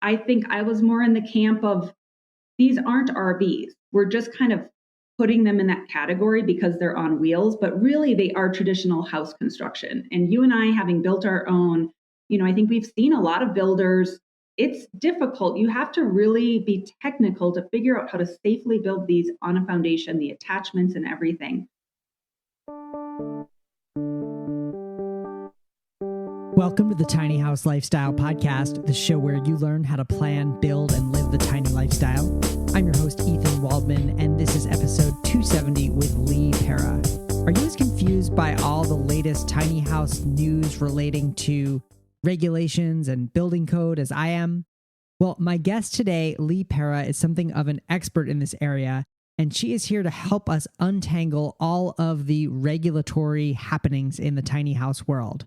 I think I was more in the camp of these aren't RVs. We're just kind of putting them in that category because they're on wheels, but really they are traditional house construction. And you and I, having built our own, I think we've seen a lot of builders. It's difficult. You have to really be technical to figure out how to safely build these on a foundation, the attachments and everything. Welcome to the Tiny House Lifestyle Podcast, the show where you learn how to plan, build, and live the tiny lifestyle. I'm your host, Ethan Waldman, and this is episode 270 with Lee Pera. Are you as confused by all the latest tiny house news relating to regulations and building code as I am? Well, my guest today, Lee Pera, is something of an expert in this area, and she is here to help us untangle all of the regulatory happenings in the tiny house world.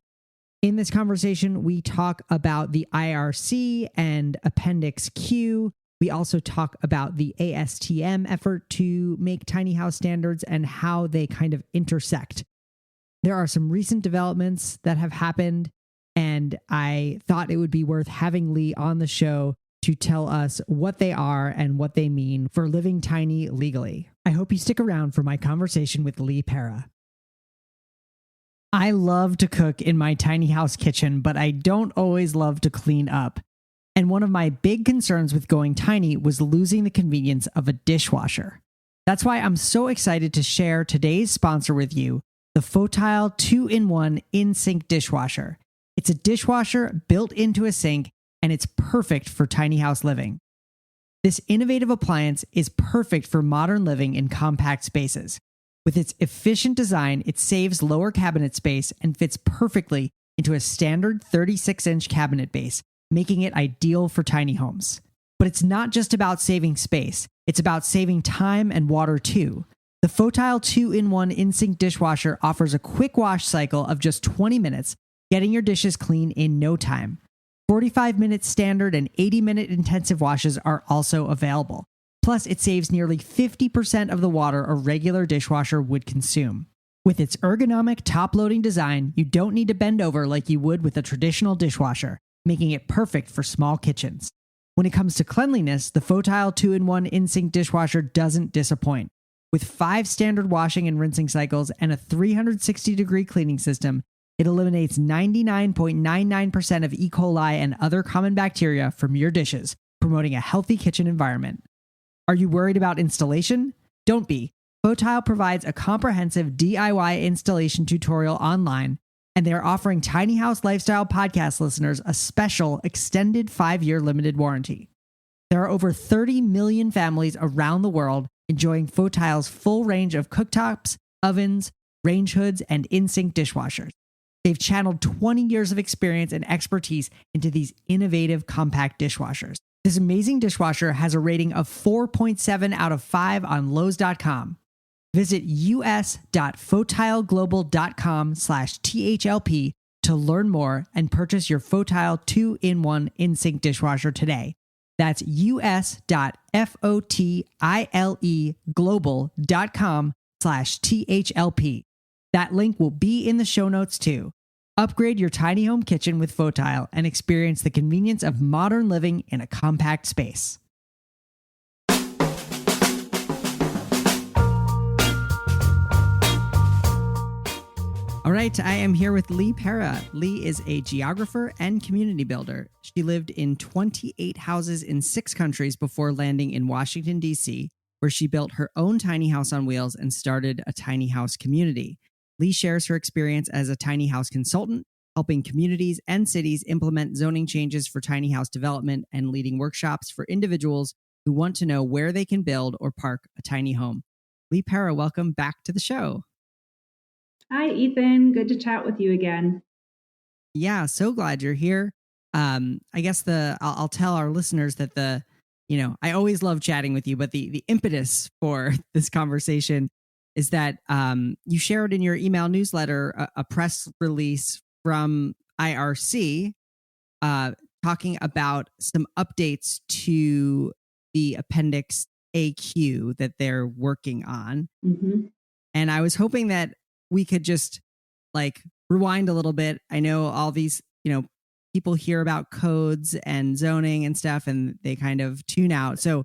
In this conversation, we talk about the IRC and Appendix Q. We also talk about the ASTM effort to make tiny house standards and how they kind of intersect. There are some recent developments that have happened, and I thought it would be worth having Lee on the show to tell us what they are and what they mean for living tiny legally. I hope you stick around for my conversation with Lee Pera. I love to cook in my tiny house kitchen, but I don't always love to clean up. And one of my big concerns with going tiny was losing the convenience of a dishwasher. That's why I'm so excited to share today's sponsor with you, the Fotile 2-in-1 in-sink dishwasher. It's a dishwasher built into a sink, and it's perfect for tiny house living. This innovative appliance is perfect for modern living in compact spaces. With its efficient design, it saves lower cabinet space and fits perfectly into a standard 36-inch cabinet base, making it ideal for tiny homes. But it's not just about saving space, it's about saving time and water too. The Fotile 2-in-1 in-sink dishwasher offers a quick wash cycle of just 20 minutes, getting your dishes clean in no time. 45-minute standard and 80-minute intensive washes are also available. Plus, it saves nearly 50% of the water a regular dishwasher would consume. With its ergonomic top-loading design, you don't need to bend over like you would with a traditional dishwasher, making it perfect for small kitchens. When it comes to cleanliness, the Fotile 2-in-1 in-sink dishwasher doesn't disappoint. With 5 standard washing and rinsing cycles and a 360-degree cleaning system, it eliminates 99.99% of E. coli and other common bacteria from your dishes, promoting a healthy kitchen environment. Are you worried about installation? Don't be. Fotile provides a comprehensive DIY installation tutorial online, and they are offering Tiny House Lifestyle podcast listeners a special extended 5-year limited warranty. There are over 30 million families around the world enjoying Fotile's full range of cooktops, ovens, range hoods, and in-sink dishwashers. They've channeled 20 years of experience and expertise into these innovative compact dishwashers. This amazing dishwasher has a rating of 4.7 out of 5 on Lowe's.com. Visit us.fotileglobal.com/THLP to learn more and purchase your Fotile 2-in-1 in-sink dishwasher today. That's us.fotileglobal.com/THLP. That link will be in the show notes too. Upgrade your tiny home kitchen with Fotile and experience the convenience of modern living in a compact space. All right, I am here with Lee Pera. Lee is a geographer and community builder. She lived in 28 houses in 6 countries before landing in Washington, D.C., where she built her own tiny house on wheels and started a tiny house community. Lee shares her experience as a tiny house consultant, helping communities and cities implement zoning changes for tiny house development and leading workshops for individuals who want to know where they can build or park a tiny home. Lee Pera, welcome back to the show. Hi, Ethan. Good to chat with you again. Yeah, so glad you're here. I guess I'll tell our listeners that I always love chatting with you, but the impetus for this conversation is that you shared in your email newsletter a press release from IRC talking about some updates to the Appendix AQ that they're working on. Mm-hmm. And I was hoping that we could just rewind a little bit. I know all these, people hear about codes and zoning and stuff and they kind of tune out. So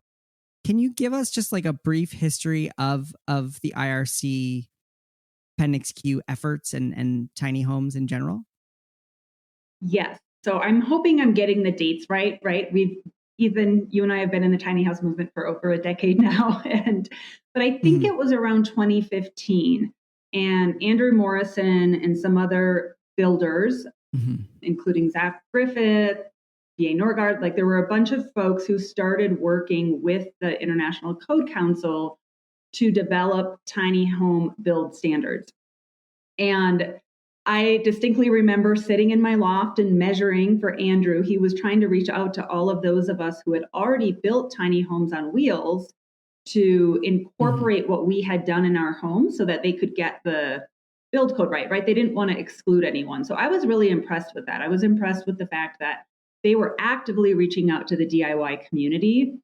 can you give us just like a brief history of the IRC Appendix Q efforts and tiny homes in general? Yes. So I'm hoping I'm getting the dates right. Ethan, you and I have been in the tiny house movement for over a decade now. But I think it was around 2015. And Andrew Morrison and some other builders, including Zach Griffith, B.A. Norgard, like there were a bunch of folks who started working with the International Code Council to develop tiny home build standards. And I distinctly remember sitting in my loft and measuring for Andrew. He was trying to reach out to all of those of us who had already built tiny homes on wheels to incorporate what we had done in our homes so that they could get the build code right? They didn't want to exclude anyone. So I was really impressed with that. I was impressed with the fact that they were actively reaching out to the DIY community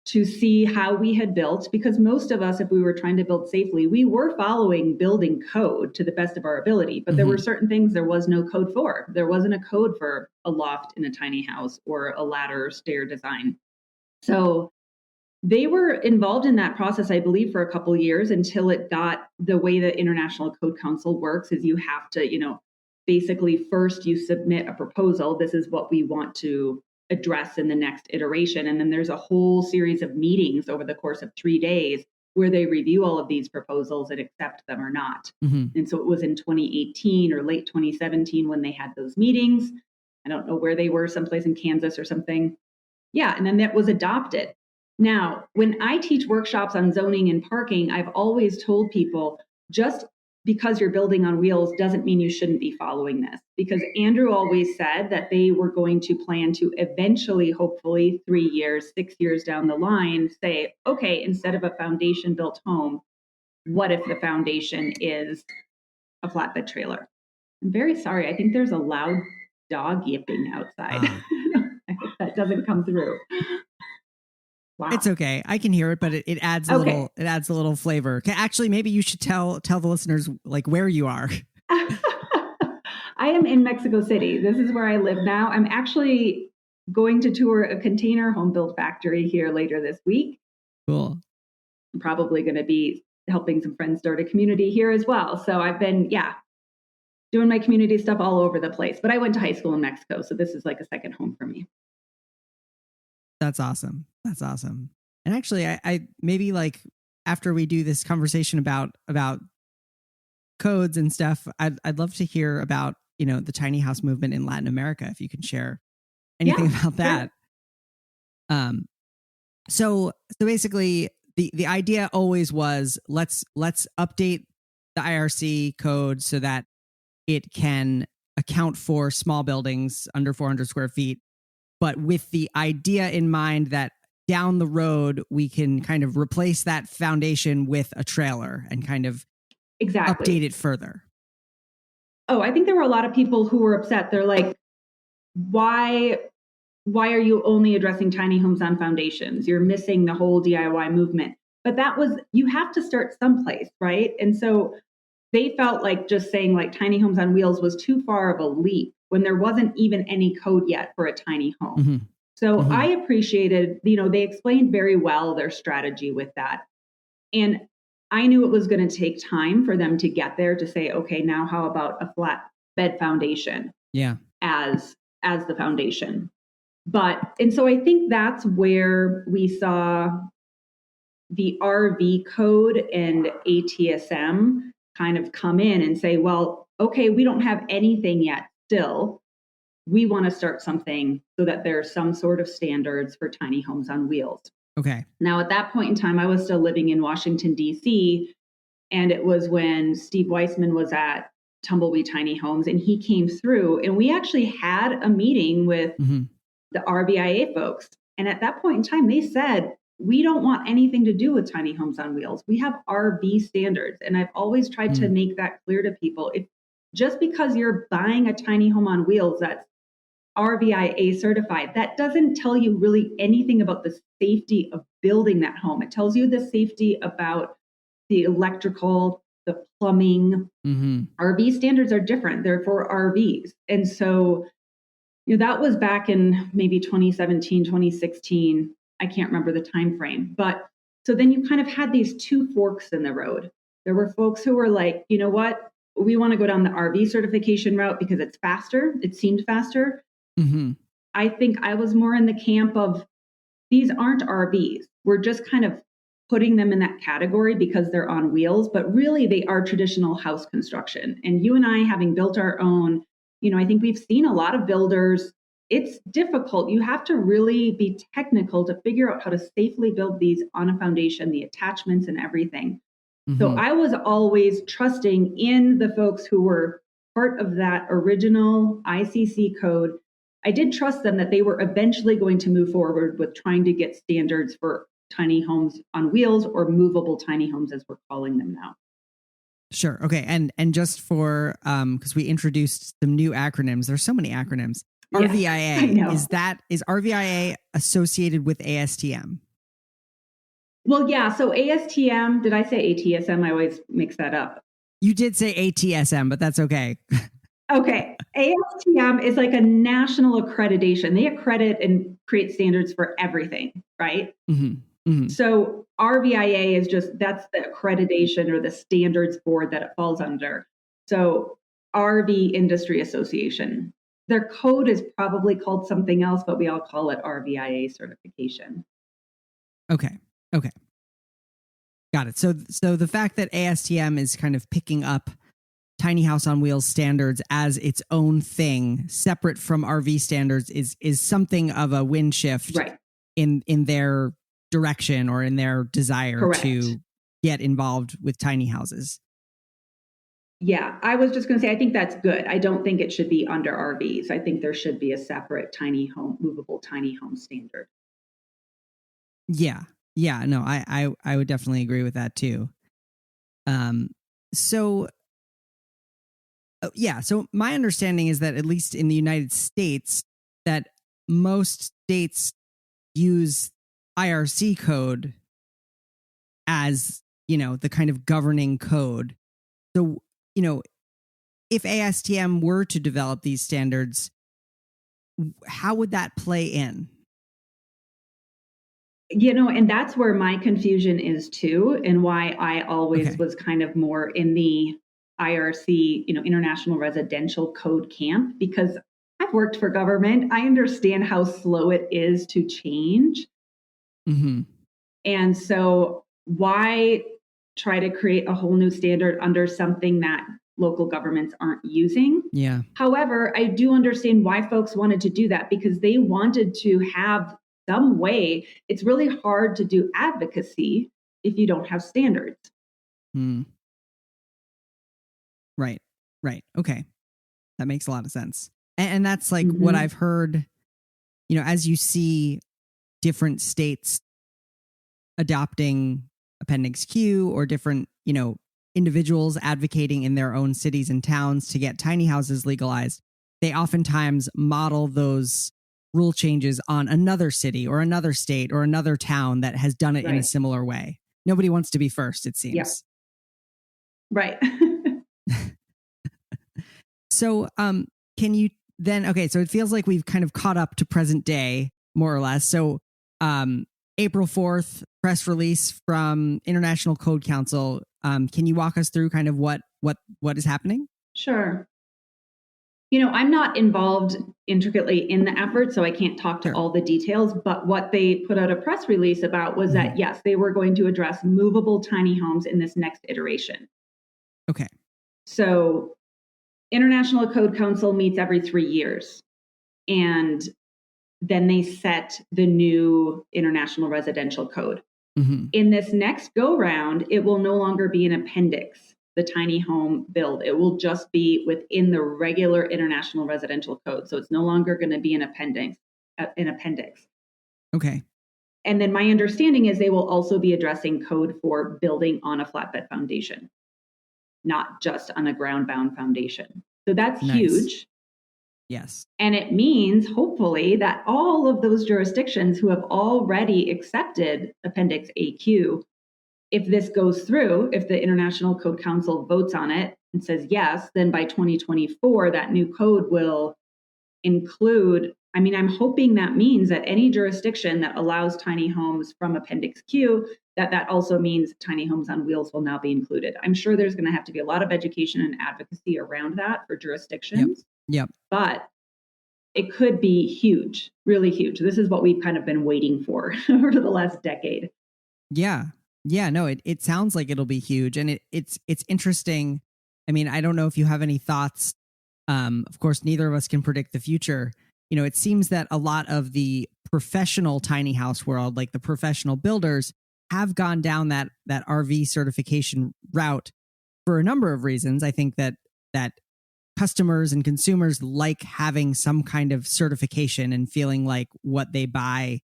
to see how we had built, because most of us, if we were trying to build safely, we were following building code to the best of our ability. But there were certain things there was no code for. There wasn't a code for a loft in a tiny house or a ladder or stair design. So they were involved in that process, I believe, for a couple of years until it got the way the International Code Council works is you have to, basically first you submit a proposal. This is what we want to address in the next iteration. And then there's a whole series of meetings over the course of 3 days where they review all of these proposals and accept them or not. And so it was in 2018 or late 2017 when they had those meetings. I don't know where they were, someplace in Kansas or something. Yeah, and then that was adopted. Now, when I teach workshops on zoning and parking, I've always told people just because you're building on wheels doesn't mean you shouldn't be following this. Because Andrew always said that they were going to plan to eventually, hopefully 3 years, 6 years down the line, say, okay, instead of a foundation built home, what if the foundation is a flatbed trailer? I'm very sorry. I think there's a loud dog yipping outside. I hope that doesn't come through. Wow. It's okay. I can hear it, but it adds a little. It adds a little flavor. Actually, maybe you should tell the listeners like where you are. I am in Mexico City. This is where I live now. I'm actually going to tour a container home build factory here later this week. Cool. I'm probably going to be helping some friends start a community here as well. So I've been, doing my community stuff all over the place. But I went to high school in Mexico, so this is like a second home for me. That's awesome. That's awesome. And actually, I maybe like after we do this conversation about codes and stuff, I'd love to hear about, the tiny house movement in Latin America, if you can share anything about that. Sure. So basically the idea always was let's update the IRC code so that it can account for small buildings under 400 square feet, but with the idea in mind that down the road, we can kind of replace that foundation with a trailer and kind of update it further. Oh, I think there were a lot of people who were upset. They're like, why are you only addressing tiny homes on foundations? You're missing the whole DIY movement. But you have to start someplace, right? And so they felt like just saying like tiny homes on wheels was too far of a leap when there wasn't even any code yet for a tiny home. So I appreciated, they explained very well their strategy with that. And I knew it was going to take time for them to get there to say, okay, now how about a flat bed foundation as the foundation? And so I think that's where we saw the RV code and ASTM kind of come in and say, well, okay, we don't have anything yet still. We want to start something so that there's some sort of standards for tiny homes on wheels. Okay. Now, at that point in time, I was still living in Washington, D.C., and it was when Steve Weissman was at Tumbleweed Tiny Homes, and he came through, and we actually had a meeting with the RVIA folks. And at that point in time, they said, we don't want anything to do with tiny homes on wheels. We have RV standards. And I've always tried to make that clear to people. If just because you're buying a tiny home on wheels that's RVIA certified, that doesn't tell you really anything about the safety of building that home. It tells you the safety about the electrical, the plumbing. RV standards are different. They're for RVs. And so That was back in maybe 2017, 2016. I can't remember the time frame. But so then you kind of had these two forks in the road. There were folks who were like, you know what? We want to go down the RV certification route because it's faster. It seemed faster. Mm-hmm. I think I was more in the camp of these aren't RVs. We're just kind of putting them in that category because they're on wheels, but really they are traditional house construction. And you and I, having built our own, I think we've seen a lot of builders. It's difficult. You have to really be technical to figure out how to safely build these on a foundation, the attachments and everything. Mm-hmm. So I was always trusting in the folks who were part of that original ICC code. I did trust them that they were eventually going to move forward with trying to get standards for tiny homes on wheels, or movable tiny homes as we're calling them now. Sure. Okay. And just for because we introduced some new acronyms. There's so many acronyms. Yeah, RVIA, is RVIA associated with ASTM? Well, yeah. So ASTM, did I say ATSM? I always mix that up. You did say ATSM, but that's okay. Okay. ASTM is like a national accreditation. They accredit and create standards for everything, right? Mm-hmm. Mm-hmm. So RVIA is that's the accreditation or the standards board that it falls under. So RV Industry Association. Their code is probably called something else, but we all call it RVIA certification. Okay. Got it. So the fact that ASTM is kind of picking up tiny house on wheels standards as its own thing, separate from RV standards, is something of a wind shift, right, in their direction or in their desire correct, to get involved with tiny houses. Yeah, I was just going to say, I think that's good. I don't think it should be under RVs. I think there should be a separate movable tiny home standard. Yeah. No, I would definitely agree with that too. So my understanding is that at least in the United States, that most states use IRC code as, the kind of governing code. So, if ASTM were to develop these standards, how would that play in? And that's where my confusion is too, and why I always was kind of more in the IRC, International Residential Code camp, because I've worked for government. I understand how slow it is to change. Mm-hmm. And so why try to create a whole new standard under something that local governments aren't using? Yeah. However, I do understand why folks wanted to do that, because they wanted to have some way. It's really hard to do advocacy if you don't have standards. Right. Okay. That makes a lot of sense. And that's like what I've heard, as you see different states adopting Appendix Q, or different, individuals advocating in their own cities and towns to get tiny houses legalized, they oftentimes model those rule changes on another city or another state or another town that has done it in a similar way. Nobody wants to be first, it seems. Yeah. Right. So, can you then, so it feels like we've kind of caught up to present day, more or less. So, April 4th, press release from International Code Council. Can you walk us through kind of what is happening? Sure. I'm not involved intricately in the effort, so I can't talk to all the details, but what they put out a press release about was that, yes, they were going to address movable tiny homes in this next iteration. Okay. So International Code Council meets every 3 years, and then they set the new International Residential Code. Mm-hmm. In this next go round, it will no longer be an appendix, the tiny home build. It will just be within the regular International Residential Code. So it's no longer going to be an appendix. Okay. And then my understanding is they will also be addressing code for building on a flatbed foundation, not just on a ground-bound foundation. So that's huge. Yes. And it means, hopefully, that all of those jurisdictions who have already accepted Appendix AQ, if this goes through, if the International Code Council votes on it and says yes, then by 2024, that new code will include, I mean, I'm hoping that means that any jurisdiction that allows tiny homes from Appendix Q, that also means tiny homes on wheels will now be included. I'm sure there's going to have to be a lot of education and advocacy around that for jurisdictions. Yep. But it could be huge, really huge. This is what we've kind of been waiting for over the last decade. Yeah. Yeah, no, it sounds like it'll be huge. And it's interesting. I mean, I don't know if you have any thoughts. Of course, neither of us can predict the future. You know, it seems that a lot of the professional tiny house world, like the professional builders, have gone down that RV certification route for a number of reasons. I think that customers and consumers like having some kind of certification and feeling like what they buy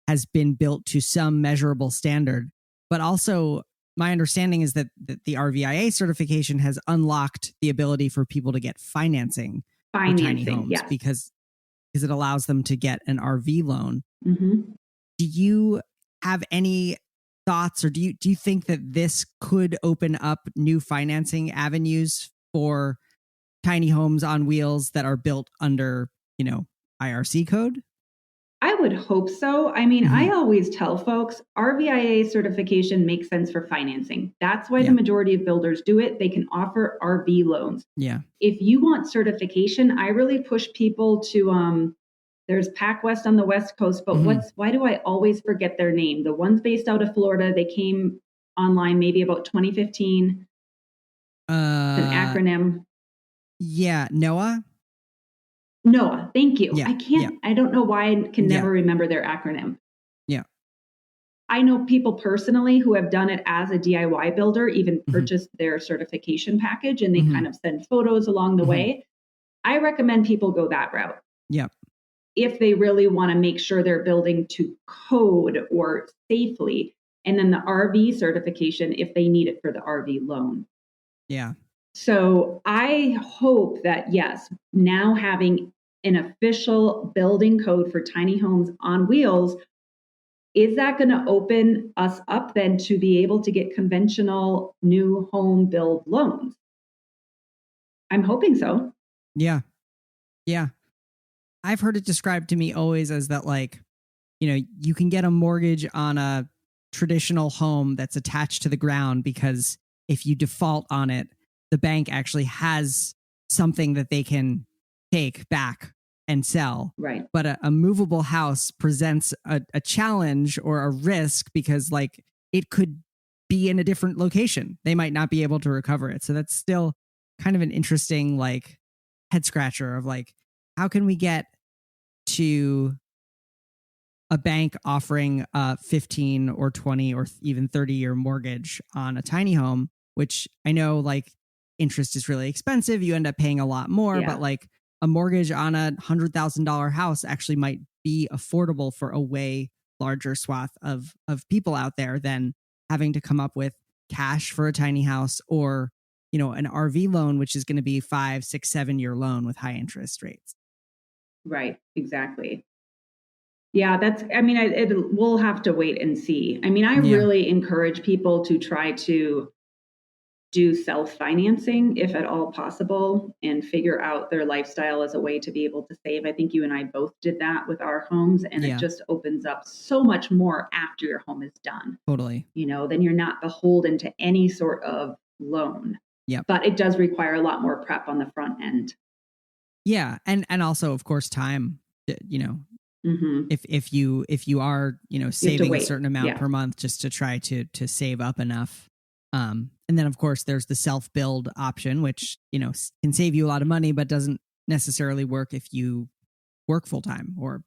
has been built to some measurable standard. But also, my understanding is that the RVIA certification has unlocked the ability for people to get financing for tiny homes, yes. because it allows them to get an RV loan. Mm-hmm. Do you have any thoughts, or do you think that this could open up new financing avenues for tiny homes on wheels that are built under, IRC code? I would hope so. I mean, I always tell folks RVIA certification makes sense for financing. That's why the majority of builders do it. They can offer RV loans. Yeah. If you want certification, I really push people to there's PacWest on the West Coast, but why do I always forget their name? The one's based out of Florida. They came online maybe about 2015. It's an acronym. Yeah, NOAA, thank you. Yeah, I don't know why I can never remember their acronym. Yeah. I know people personally who have done it as a DIY builder, even purchased their certification package, and they kind of send photos along the way. I recommend people go that route. Yeah. If they really want to make sure they're building to code or safely, and then the RV certification if they need it for the RV loan. Yeah. So I hope that, yes, now having an official building code for tiny homes on wheels, is that going to open us up then to be able to get conventional new home build loans? I'm hoping so. Yeah. Yeah. I've heard it described to me always as that, like, you can get a mortgage on a traditional home that's attached to the ground because if you default on it, the bank actually has something that they can take back and sell. Right. But a movable house presents a challenge or a risk because, like, it could be in a different location. They might not be able to recover it. So that's still kind of an interesting, like, head scratcher of, like, how can we get to a bank offering a 15 or 20 or even 30-year mortgage on a tiny home, which I know, like, interest is really expensive. You end up paying a lot more, but like a mortgage on a $100,000 house actually might be affordable for a way larger swath of people out there than having to come up with cash for a tiny house or, an RV loan, which is going to be 5, 6, 7-year loan with high interest rates. Right. Exactly. Yeah, we'll have to wait and see. I mean, I really encourage people to try to do self-financing if at all possible and figure out their lifestyle as a way to be able to save. I think you and I both did that with our homes, and it just opens up so much more after your home is done. Totally. Then you're not beholden to any sort of loan. Yeah. But it does require a lot more prep on the front end. Yeah. And also, of course, time, if you are, saving a certain amount per month just to try to save up enough. And then, of course, there's the self-build option, which, can save you a lot of money, but doesn't necessarily work if you work full time or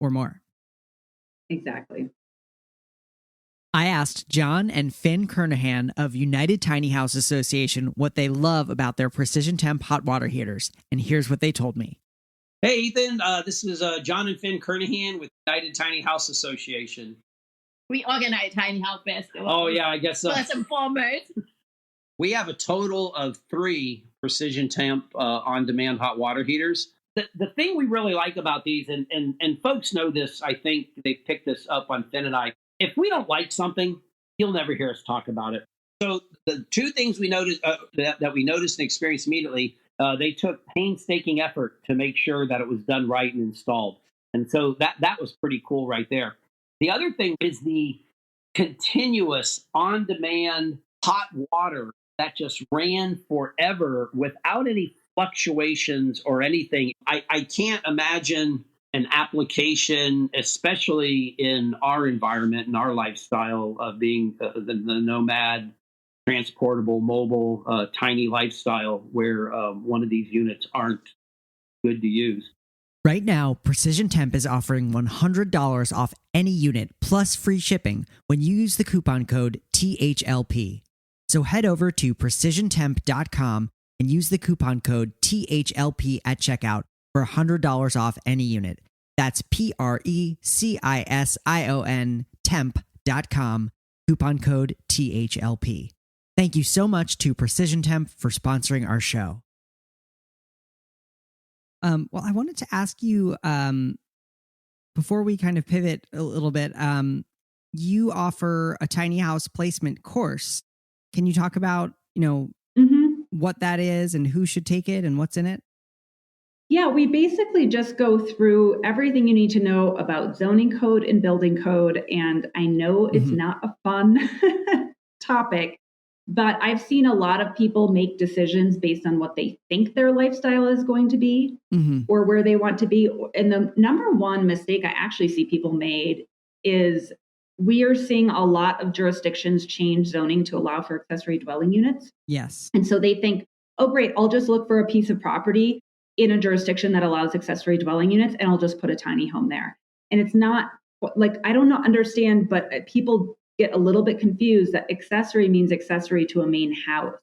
more. Exactly. I asked John and Finn Kernahan of United Tiny House Association what they love about their precision temp hot water heaters, and here's what they told me. Hey, Ethan, this is John and Finn Kernahan with United Tiny House Association. We organize Tiny House Festival. Oh, yeah, I guess so. First and foremost. We have a total of 3 precision temp on-demand hot water heaters. The thing we really like about these, and folks know this, I think they picked this up on Finn and I, if we don't like something, you'll never hear us talk about it. So the 2 things we noticed that we noticed and experienced immediately, They took painstaking effort to make sure that it was done right and installed. And so that was pretty cool right there. The other thing is the continuous on-demand hot water that just ran forever without any fluctuations or anything. I can't imagine an application, especially in our environment and our lifestyle of being the nomad, transportable, mobile, tiny lifestyle, where one of these units aren't good to use. Right now, Precision Temp is offering $100 off any unit plus free shipping when you use the coupon code THLP. So head over to precisiontemp.com and use the coupon code THLP at checkout for $100 off any unit. That's PRECISION temp.com, coupon code THLP. Thank you so much to Precision Temp for sponsoring our show. Well, I wanted to ask you, before we kind of pivot a little bit, you offer a tiny house placement course. Can you talk about, what that is and who should take it and what's in it? Yeah, we basically just go through everything you need to know about zoning code and building code. And I know it's not a fun topic, but I've seen a lot of people make decisions based on what they think their lifestyle is going to be or where they want to be. And the number one mistake I actually see people made is we are seeing a lot of jurisdictions change zoning to allow for accessory dwelling units. Yes. And so they think, oh, great, I'll just look for a piece of property in a jurisdiction that allows accessory dwelling units, and I'll just put a tiny home there. And it's not like, I don't understand, but people get a little bit confused that accessory means accessory to a main house.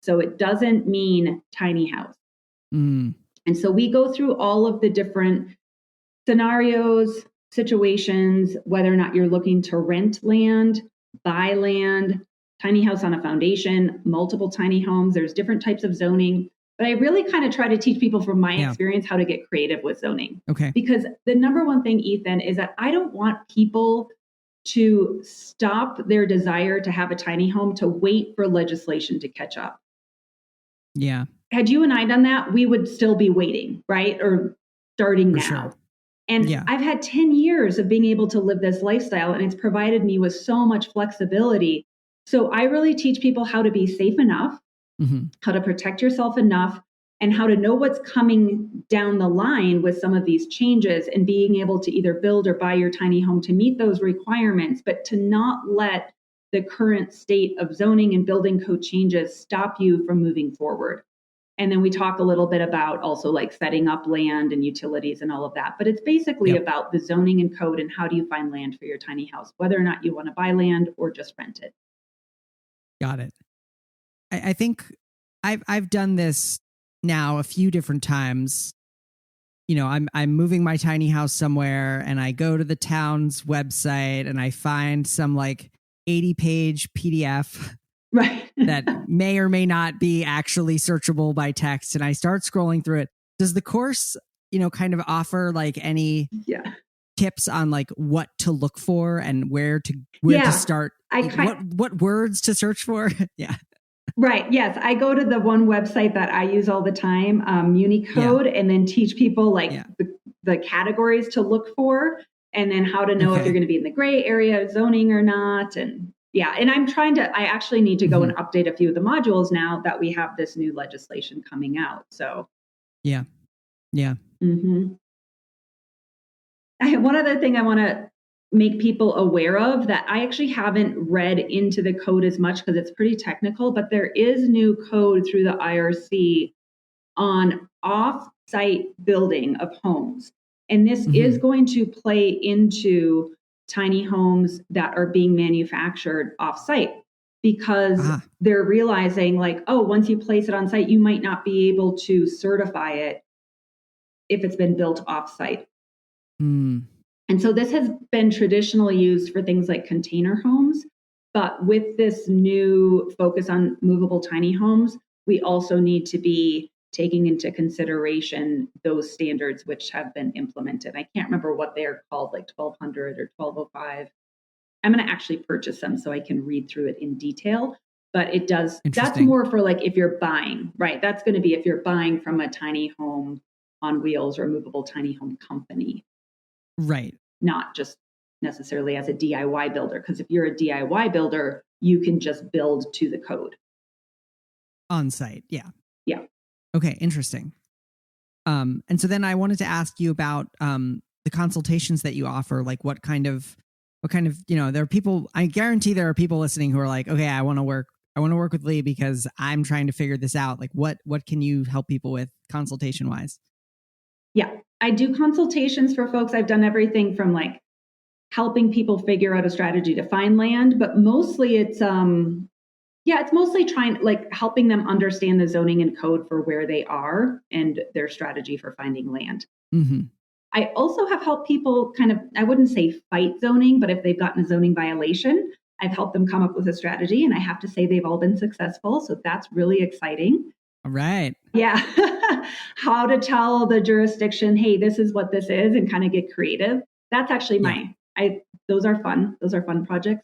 So it doesn't mean tiny house. And so we go through all of the different scenarios, situations, whether or not you're looking to rent land, buy land, tiny house on a foundation, multiple tiny homes. There's different types of zoning. But I really kind of try to teach people from my experience how to get creative with zoning. Okay. Because the number one thing, Ethan, is that I don't want people to stop their desire to have a tiny home to wait for legislation to catch up. Yeah. Had you and I done that, we would still be waiting, right? Or starting now. Sure. And I've had 10 years of being able to live this lifestyle, and it's provided me with so much flexibility. So I really teach people how to be safe enough, how to protect yourself enough, and how to know what's coming down the line with some of these changes, and being able to either build or buy your tiny home to meet those requirements, but to not let the current state of zoning and building code changes stop you from moving forward. And then we talk a little bit about also like setting up land and utilities and all of that. But it's basically about the zoning and code and how do you find land for your tiny house, whether or not you want to buy land or just rent it. Got it. I think I've done this now a few different times. I'm moving my tiny house somewhere, and I go to the town's website and I find some like 80-page PDF that may or may not be actually searchable by text. And I start scrolling through it. Does the course, kind of offer like any tips on like what to look for and where to start? What words to search for? Right. Yes. I go to the one website that I use all the time, Unicode, and then teach people like the categories to look for, and then how to know if you're going to be in the gray area zoning or not. And and I actually need to go and update a few of the modules now that we have this new legislation coming out. So, one other thing I want to make people aware of that I actually haven't read into the code as much because it's pretty technical, but there is new code through the IRC on off-site building of homes. And this is going to play into tiny homes that are being manufactured off-site, because they're realizing like, oh, once you place it on site, you might not be able to certify it if it's been built off-site. And so this has been traditionally used for things like container homes, but with this new focus on movable tiny homes, we also need to be taking into consideration those standards which have been implemented. I can't remember what they're called, like 1200 or 1205. I'm going to actually purchase them so I can read through it in detail. But it does, that's Interesting. more for like if you're buying, right? That's going to be if you're buying from a tiny home on wheels or movable tiny home company, Right. not just necessarily as a DIY builder. Because if you're a DIY builder, you can just build to the code. On site. Yeah. Yeah. Okay. Interesting. And so then I wanted to ask you about the consultations that you offer. Like what kind of, there are people, I guarantee there are people listening who are like, okay, I want to work with Lee because I'm trying to figure this out. Like what can you help people with consultation wise? Yeah, I do consultations for folks. I've done everything from like helping people figure out a strategy to find land, but mostly it's mostly trying like helping them understand the zoning and code for where they are and their strategy for finding land. Mm-hmm. I also have helped people kind of, I wouldn't say fight zoning, but if they've gotten a zoning violation, I've helped them come up with a strategy, and I have to say they've all been successful. So that's really exciting. All right. Yeah. How to tell the jurisdiction, hey, this is what this is, and kind of get creative. That's actually those are fun. Those are fun projects.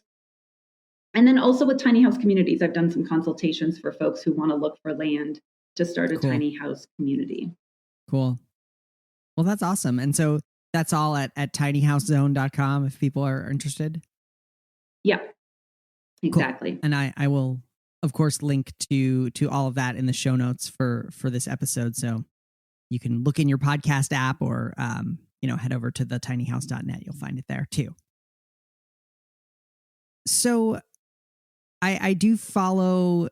And then also with tiny house communities, I've done some consultations for folks who want to look for land to start a tiny house community. Cool. Well, that's awesome. And so that's all at tinyhousezone.com if people are interested. Yeah, exactly. Cool. And I will, of course, link to all of that in the show notes for this episode. So you can look in your podcast app or, head over to the tinyhouse.net. You'll find it there too. So I do follow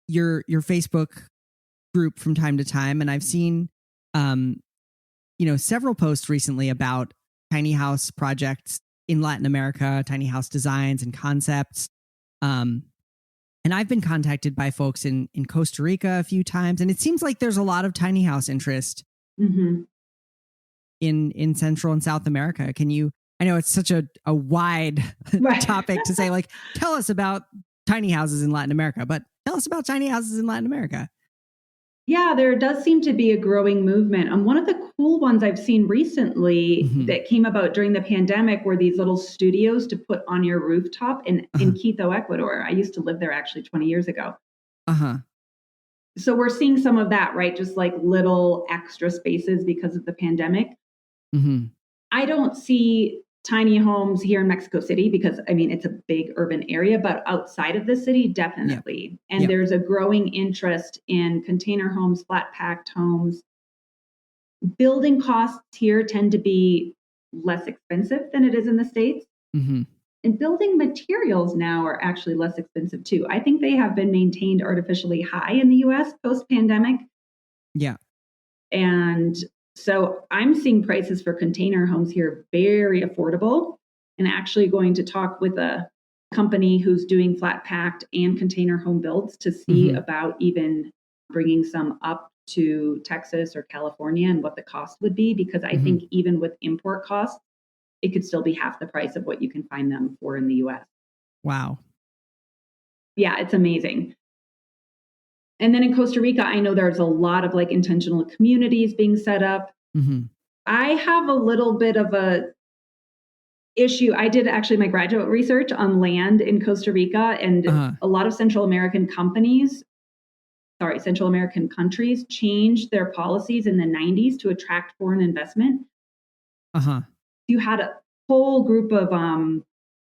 your Facebook group from time to time, and I've seen, several posts recently about tiny house projects in Latin America, tiny house designs and concepts. And I've been contacted by folks in Costa Rica a few times, and it seems like there's a lot of tiny house interest in Central and South America. I know it's such a wide topic to say, like, tell us about tiny houses in Latin America, but tell us about tiny houses in Latin America. Yeah, there does seem to be a growing movement. And one of the cool ones I've seen recently that came about during the pandemic were these little studios to put on your rooftop in Quito, Ecuador. I used to live there actually 20 years ago. So we're seeing some of that, right? Just like little extra spaces because of the pandemic. I don't see tiny homes here in Mexico City because, I mean, it's a big urban area, but outside of the city, definitely. Yeah. And there's a growing interest in container homes, flat packed homes. Building costs here tend to be less expensive than it is in the States. And building materials now are actually less expensive too. I think they have been maintained artificially high in the US post-pandemic. Yeah. And so I'm seeing prices for container homes here very affordable, and actually going to talk with a company who's doing flat packed and container home builds to see about even bringing some up to Texas or California and what the cost would be, because I think even with import costs, it could still be half the price of what you can find them for in the US. Wow. Yeah, it's amazing. And then in Costa Rica, I know there's a lot of like intentional communities being set up. I have a little bit of a issue. I did actually my graduate research on land in Costa Rica, and a lot of Central American countries changed their policies in the 90s to attract foreign investment. You had a whole group of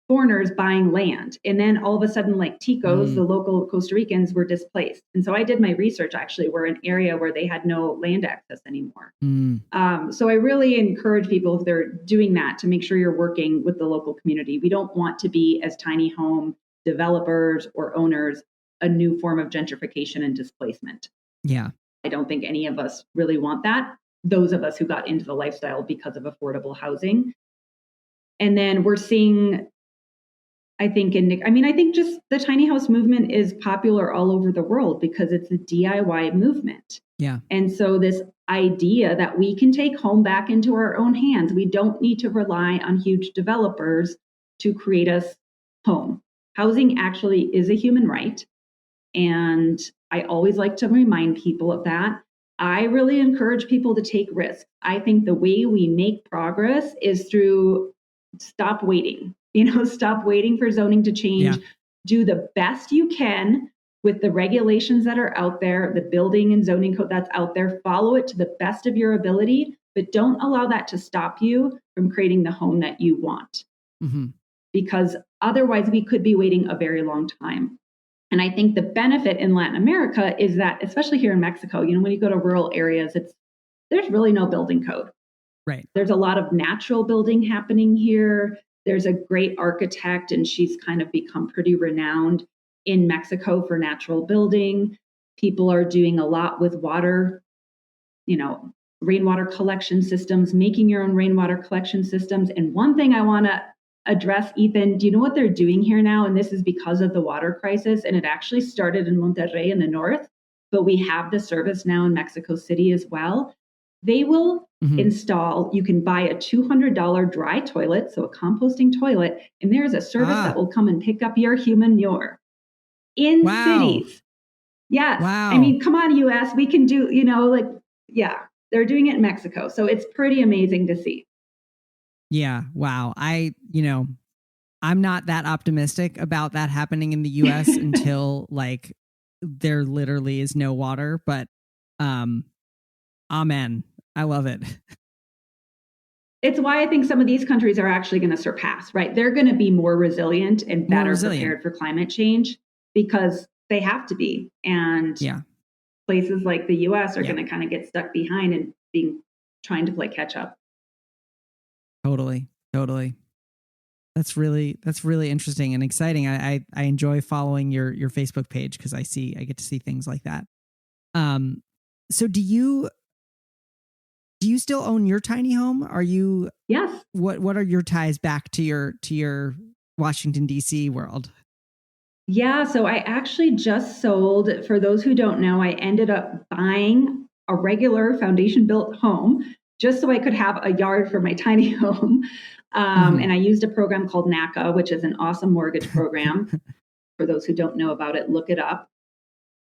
foreigners buying land. And then all of a sudden, like Ticos, the local Costa Ricans were displaced. And so I did my research, actually, we're an area where they had no land access anymore. So I really encourage people, if they're doing that, to make sure you're working with the local community. We don't want to be, as tiny home developers or owners, a new form of gentrification and displacement. Yeah. I don't think any of us really want that. Those of us who got into the lifestyle because of affordable housing. And then we're seeing, I think just the tiny house movement is popular all over the world because it's a DIY movement. Yeah. And so this idea that we can take home back into our own hands, we don't need to rely on huge developers to create us home. Housing actually is a human right. And I always like to remind people of that. I really encourage people to take risks. I think the way we make progress is through stop waiting for zoning to change. do the best you can with the regulations that are out there, the building and zoning code that's out there, follow it to the best of your ability, but don't allow that to stop you from creating the home that you want. Mm-hmm. Because otherwise we could be waiting a very long time. And I think the benefit in Latin America is that, especially here in Mexico, when you go to rural areas, there's really no building code. Right. There's a lot of natural building happening here. There's a great architect, and she's kind of become pretty renowned in Mexico for natural building. People are doing a lot with water, rainwater collection systems, making your own rainwater collection systems. And one thing I want to address, Ethan, do you know what they're doing here now? And this is because of the water crisis. And it actually started in Monterrey in the north, but we have the service now in Mexico City as well. They will install, you can buy a $200 dry toilet, so a composting toilet, and there's a service that will come and pick up your human manure in cities. Yes. Wow. I mean, come on, US, we can do, they're doing it in Mexico. So it's pretty amazing to see. Yeah. Wow. I'm not that optimistic about that happening in the US until like there literally is no water, but amen. I love it. It's why I think some of these countries are actually going to surpass, right? They're going to be more resilient and better prepared for climate change because they have to be. And places like the US are going to kind of get stuck behind and trying to play catch up. Totally. That's really interesting and exciting. I enjoy following your Facebook page because I get to see things like that. So do you still own your tiny home? Are you? Yes. What are your ties back to your Washington, D.C. world? Yeah, so I actually just sold. For those who don't know, I ended up buying a regular foundation built home just so I could have a yard for my tiny home. And I used a program called NACA, which is an awesome mortgage program. For those who don't know about it, look it up.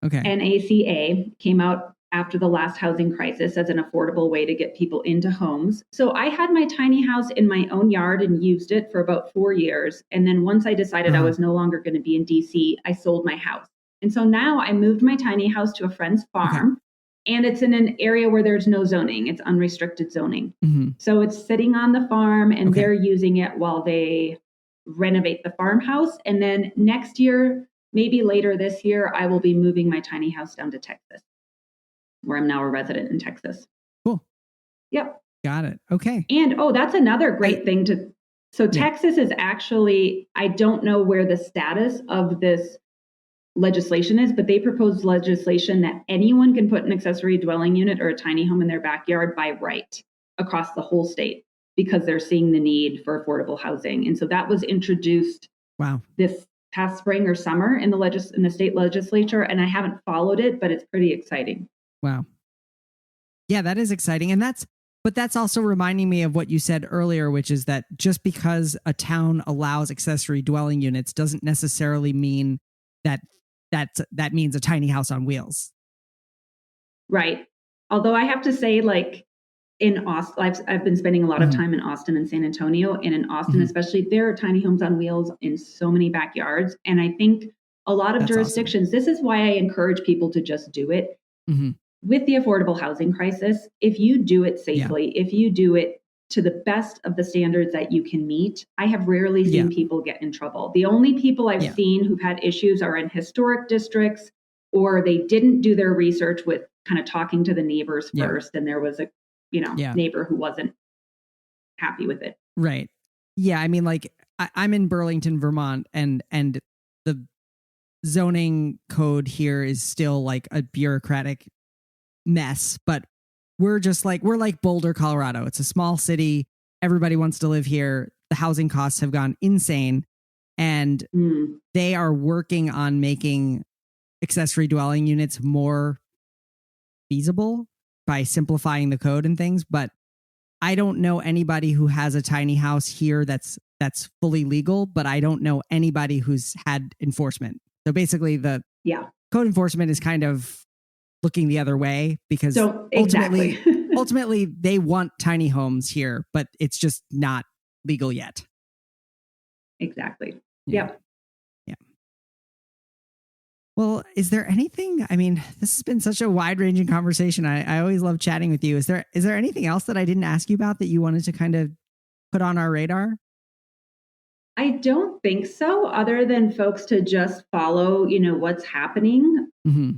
Okay. NACA came out after the last housing crisis as an affordable way to get people into homes. So I had my tiny house in my own yard and used it for about 4 years. And then once I decided I was no longer going to be in DC, I sold my house. And so now I moved my tiny house to a friend's farm. And it's in an area where there's no zoning. It's unrestricted zoning. So it's sitting on the farm and they're using it while they renovate the farmhouse. And then next year, maybe later this year, I will be moving my tiny house down to Texas, where I'm now a resident in Texas. Cool. Yep. Got it. Okay. And that's another great thing to. So Texas is actually, I don't know where the status of this legislation is, but they proposed legislation that anyone can put an accessory dwelling unit or a tiny home in their backyard by right across the whole state because they're seeing the need for affordable housing. And so that was introduced this past spring or summer in the state legislature, and I haven't followed it, but it's pretty exciting. Wow. Yeah, that is exciting. And that's also reminding me of what you said earlier, which is that just because a town allows accessory dwelling units doesn't necessarily mean that means a tiny house on wheels. Right. Although I have to say, like in Austin, I've been spending a lot of time in Austin and San Antonio, and in Austin especially, there are tiny homes on wheels in so many backyards. And I think a lot of jurisdictions, awesome. This is why I encourage people to just do it. With the affordable housing crisis, if you do it safely, if you do it to the best of the standards that you can meet, I have rarely seen people get in trouble. The only people I've seen who've had issues are in historic districts, or they didn't do their research with kind of talking to the neighbors first, and there was a neighbor who wasn't happy with it. Right. Yeah. I mean, like I'm in Burlington, Vermont, and the zoning code here is still like a bureaucratic mess, but we're like Boulder, Colorado. It's a small city. Everybody wants to live here. The housing costs have gone insane, and they are working on making accessory dwelling units more feasible by simplifying the code and things. But I don't know anybody who has a tiny house here that's fully legal, but I don't know anybody who's had enforcement. So basically the code enforcement is kind of looking the other way because ultimately they want tiny homes here, but it's just not legal yet. Exactly. Yeah. Yep. Yeah. Well, is there anything, I mean, this has been such a wide ranging conversation. I always love chatting with you. Is there anything else that I didn't ask you about that you wanted to kind of put on our radar? I don't think so, other than folks to just follow, what's happening Mm-hmm.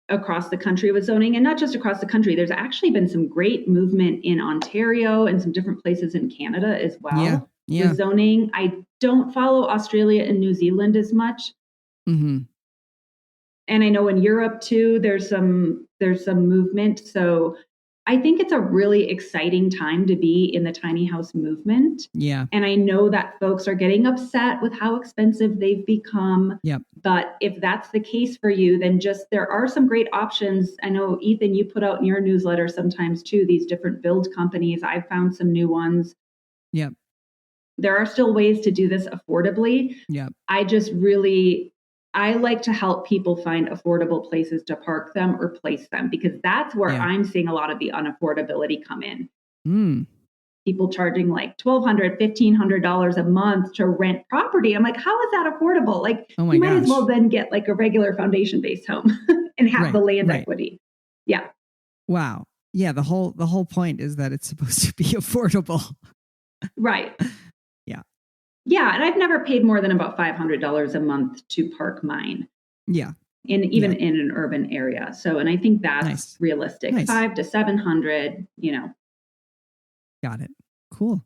across the country with zoning, and not just across the country. There's actually been some great movement in Ontario and some different places in Canada as well with zoning. I don't follow Australia and New Zealand as much. Mm-hmm. And I know in Europe too, there's some movement. So I think it's a really exciting time to be in the tiny house movement. Yeah. And I know that folks are getting upset with how expensive they've become. Yep. But if that's the case for you, then there are some great options. I know, Ethan, you put out in your newsletter sometimes too, these different build companies. I've found some new ones. Yep. There are still ways to do this affordably. Yep. I like to help people find affordable places to park them or place them, because that's where I'm seeing a lot of the unaffordability come in. Mm. People charging like $1,200, $1,500 a month to rent property. I'm like, how is that affordable? Like, you might as well then get like a regular foundation-based home and have the land equity. Yeah. Wow. Yeah. The whole point is that it's supposed to be affordable. Right. Yeah. Yeah, and I've never paid more than about $500 a month to park mine. Yeah. In an urban area. So, and I think that's realistic. Nice. 500 to 700, Got it. Cool. All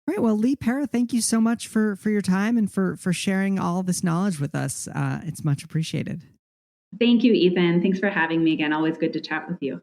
right. Well, Lee Pera, thank you so much for your time and for sharing all this knowledge with us. It's much appreciated. Thank you, Ethan. Thanks for having me again. Always good to chat with you.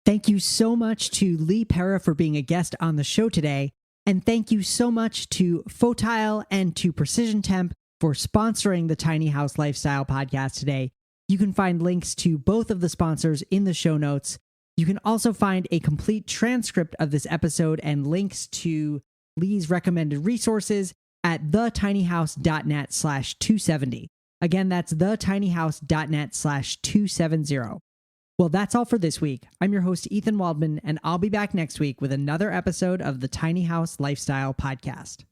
Thank you so much to Lee Pera for being a guest on the show today. And thank you so much to Photile and to Precision Temp for sponsoring the Tiny House Lifestyle podcast today. You can find links to both of the sponsors in the show notes. You can also find a complete transcript of this episode and links to Lee's recommended resources at thetinyhouse.net/270. Again, that's thetinyhouse.net/270. Well, that's all for this week. I'm your host, Ethan Waldman, and I'll be back next week with another episode of the Tiny House Lifestyle Podcast.